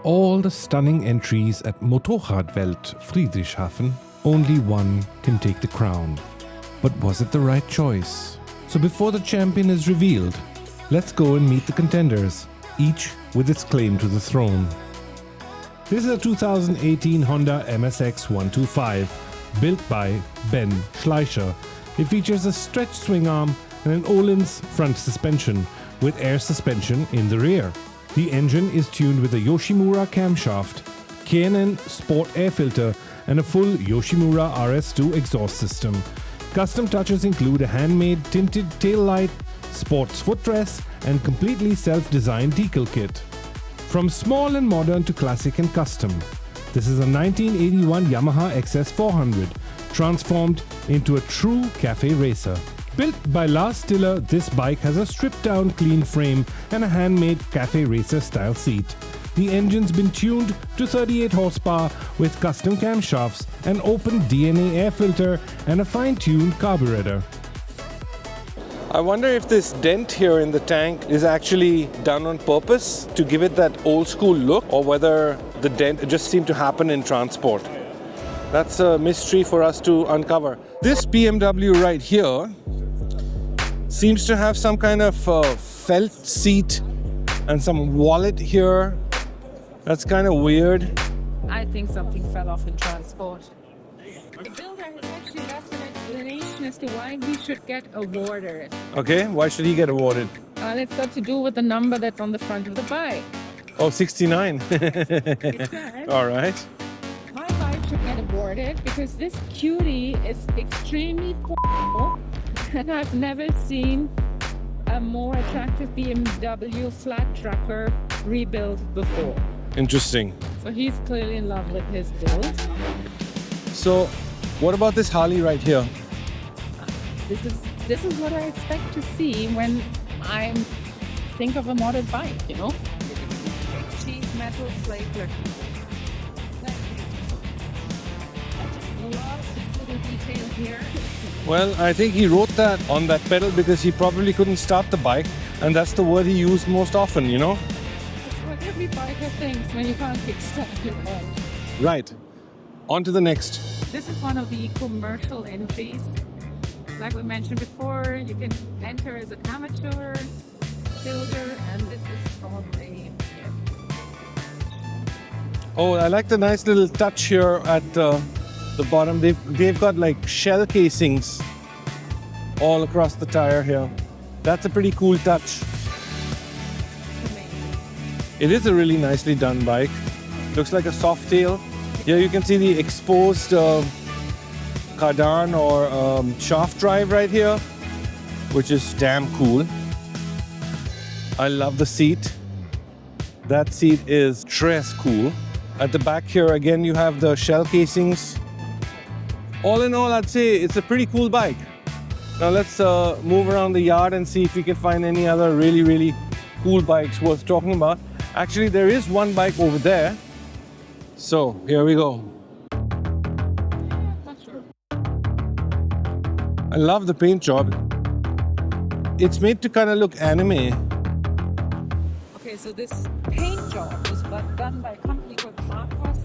all the stunning entries at Motorradwelt Friedrichshafen, only one can take the crown. But was it the right choice? So before the champion is revealed, let's go and meet the contenders, each with its claim to the throne. This is a 2018 Honda MSX 125, built by Ben Schleicher. It features a stretch swing arm and an Öhlins front suspension with air suspension in the rear. The engine is tuned with a Yoshimura camshaft, K&N Sport air filter, and a full Yoshimura RS2 exhaust system. Custom touches include a handmade tinted tail light, sports footrest, and completely self-designed decal kit. From small and modern to classic and custom, this is a 1981 Yamaha XS400, transformed into a true café racer. Built by Lars Stiller, this bike has a stripped-down clean frame and a handmade café racer style seat. The engine's been tuned to 38 horsepower with custom camshafts, an open DNA air filter, and a fine-tuned carburetor. I wonder if this dent here in the tank is actually done on purpose to give it that old-school look, or whether the dent just seemed to happen in transport. That's a mystery for us to uncover. This BMW right here seems to have some kind of felt seat and some wallet here. That's kind of weird. I think something fell off in transport. The builder has actually left an explanation as to why he should get awarded. Okay, why should he get awarded? Well, it's got to do with the number that's on the front of the bike. Oh, 69. It says, All right. my bike should get awarded because this cutie is extremely cool, and I've never seen a more attractive BMW flat trucker rebuilt before. Interesting. So he's clearly in love with his build. So, what about this Harley right here? This is what I expect to see when I think of a modded bike, you know? Cheap metal flaker. Lots of little detail here. Well, I think he wrote that on that pedal because he probably couldn't start the bike, and that's the word he used most often, you know? That's what every biker thinks when you can't kickstart your bike. Right. On to the next. This is one of the commercial entries. Like we mentioned before, you can enter as an amateur builder, and this is probably... Oh, I like the nice little touch here at the bottom. They've got like shell casings all across the tire here. That's a pretty cool touch. It is a really nicely done bike. Looks like a soft tail. Here you can see the exposed cardan or shaft drive right here, which is damn cool. I love the seat. That seat is tres cool. At the back here again you have the shell casings. All in all, I'd say it's a pretty cool bike. Now let's move around the yard and see if we can find any other really cool bikes worth talking about. Actually, there is one bike over there. So here we go. I love the paint job. It's made to kind of look anime. Okay, so this paint job was done by a company called Marc Wilde.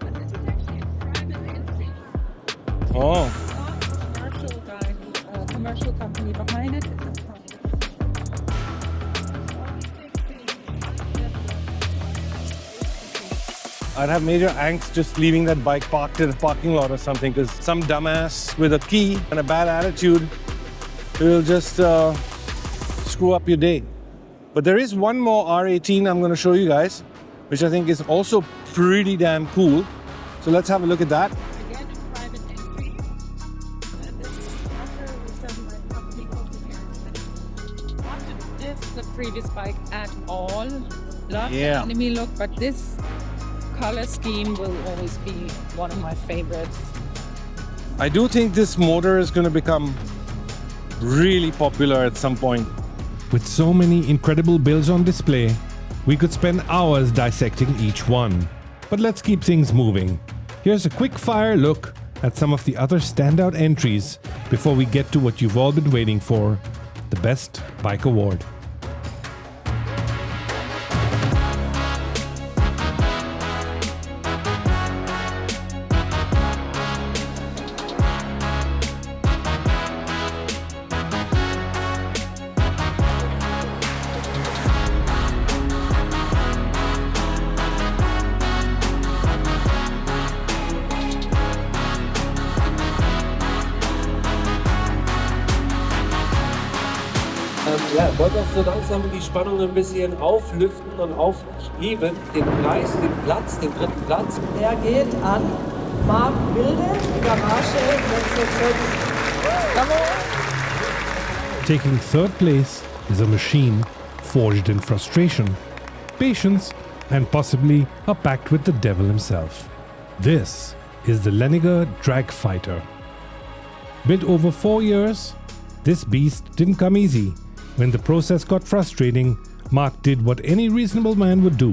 And this is actually a private entry. Oh. It's not a commercial guy, a commercial company behind it. It's a private. I'd have major angst just leaving that bike parked in a parking lot or something, because some dumbass with a key and a bad attitude will just screw up your day. But there is one more R18 I'm going to show you guys, which I think is also pretty damn cool. So let's have a look at that. Again, a private entry. And this structure was done by a company called Reborn. Not to diss the previous bike at all. Love the enemy look, but this color scheme will always be one of my favorites. I do think this motor is going to become really popular at some point. With so many incredible builds on display, we could spend hours dissecting each one. But let's keep things moving. Here's a quick fire look at some of the other standout entries before we get to what you've all been waiting for, the Best Bike Award. Ja, wollen wir so langsam die Spannung ein bisschen auflüften und aufheben. Den Preis, den Platz, den dritten Platz. Der geht an Marc Wilde, Garage 666. Taking third place is a machine forged in frustration, patience, and possibly a pact with the devil himself. This is the Leniger Dragfighter. Built over 4 years, this beast didn't come easy. When the process got frustrating, Marc did what any reasonable man would do,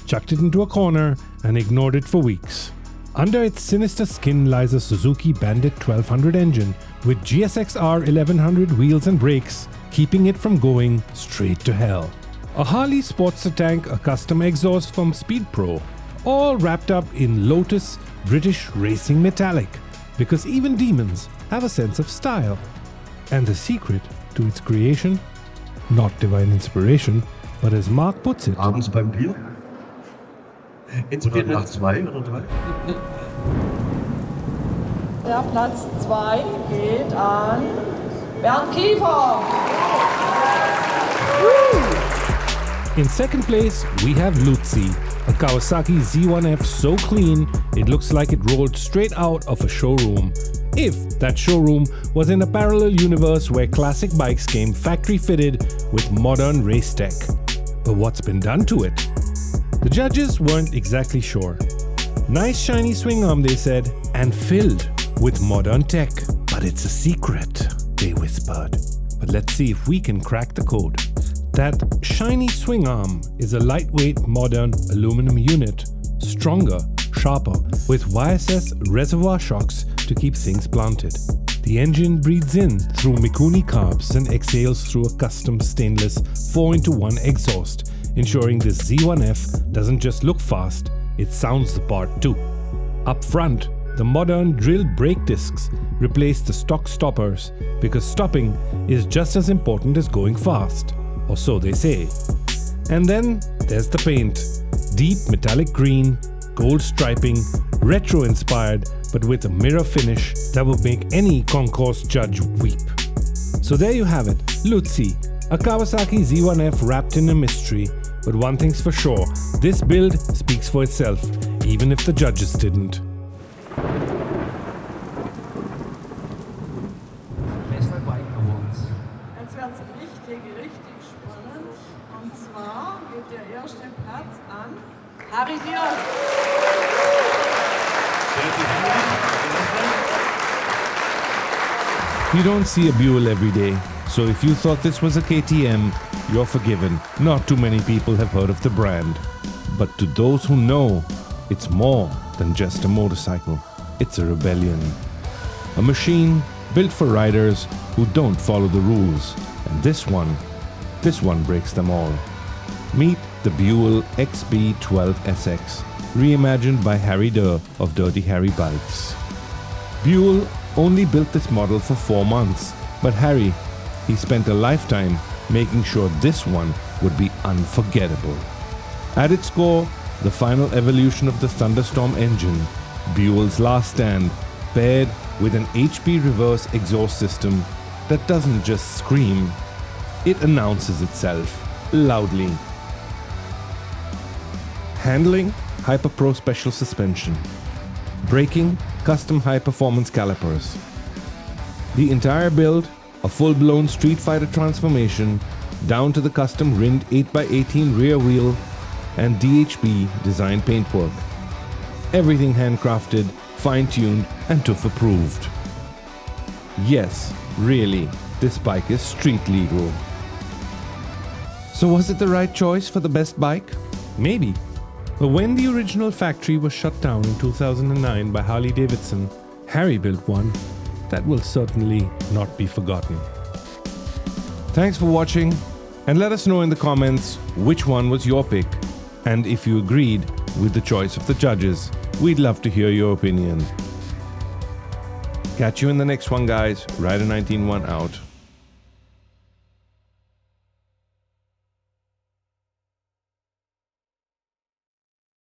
chucked it into a corner and ignored it for weeks. Under its sinister skin lies a Suzuki Bandit 1200 engine with GSX-R 1100 wheels and brakes, keeping it from going straight to hell. A Harley Sportster tank, a custom exhaust from Speed Pro, all wrapped up in Lotus British Racing Metallic, because even demons have a sense of style. And the secret to its creation? Not divine inspiration, but as Marc puts it, abends beim Bier? Oder nach 2 oder 3? Der Platz 2 geht an Bernd Kiefer. in second place we have Luzi, a Kawasaki Z1F so clean it looks like it rolled straight out of a showroom. If that showroom was in a parallel universe where classic bikes came factory fitted with modern race tech. But what's been done to it? The judges weren't exactly sure. Nice shiny swing arm, they said, and filled with modern tech. But it's a secret, they whispered. But let's see if we can crack the code. That shiny swing arm is a lightweight modern aluminum unit, stronger, sharper, with YSS reservoir shocks to keep things planted. The engine breathes in through Mikuni carbs and exhales through a custom stainless 4x1 exhaust, ensuring this Z1F doesn't just look fast, it sounds the part too. Up front, the modern drilled brake discs replace the stock stoppers because stopping is just as important as going fast, or so they say. And then there's the paint. Deep metallic green, gold striping, retro-inspired, but with a mirror finish that would make any concourse judge weep. So there you have it, Luzi, a Kawasaki Z1F wrapped in a mystery. But one thing's for sure, this build speaks for itself, even if the judges didn't. Jetzt wird's richtig spannend. Und zwar geht der erste Platz an Harry Buell. You don't see a Buell every day, so if you thought this was a KTM, you're forgiven. Not too many people have heard of the brand. But to those who know, it's more than just a motorcycle. It's a rebellion. A machine built for riders who don't follow the rules. And this one breaks them all. Meet the Buell XB12SX, reimagined by Harry Durr of Dirty Harry Bikes. Buell only built this model for 4 months, but Harry, he spent a lifetime making sure this one would be unforgettable. At its core, the final evolution of the Thunderstorm engine, Buell's last stand, paired with an HP reverse exhaust system that doesn't just scream, it announces itself loudly. Handling, Hyper Pro special suspension. Braking, custom high-performance calipers. The entire build, a full-blown Street Fighter transformation, down to the custom rind 8x18 rear wheel and DHB design paintwork. Everything handcrafted, fine-tuned and TÜV approved. Yes, really, this bike is street legal. So was it the right choice for the best bike? Maybe. But when the original factory was shut down in 2009 by Harley-Davidson, Harry built one that will certainly not be forgotten. Thanks for watching, and let us know in the comments which one was your pick, and if you agreed with the choice of the judges. We'd love to hear your opinion. Catch you in the next one, guys. Rider 19-1 out.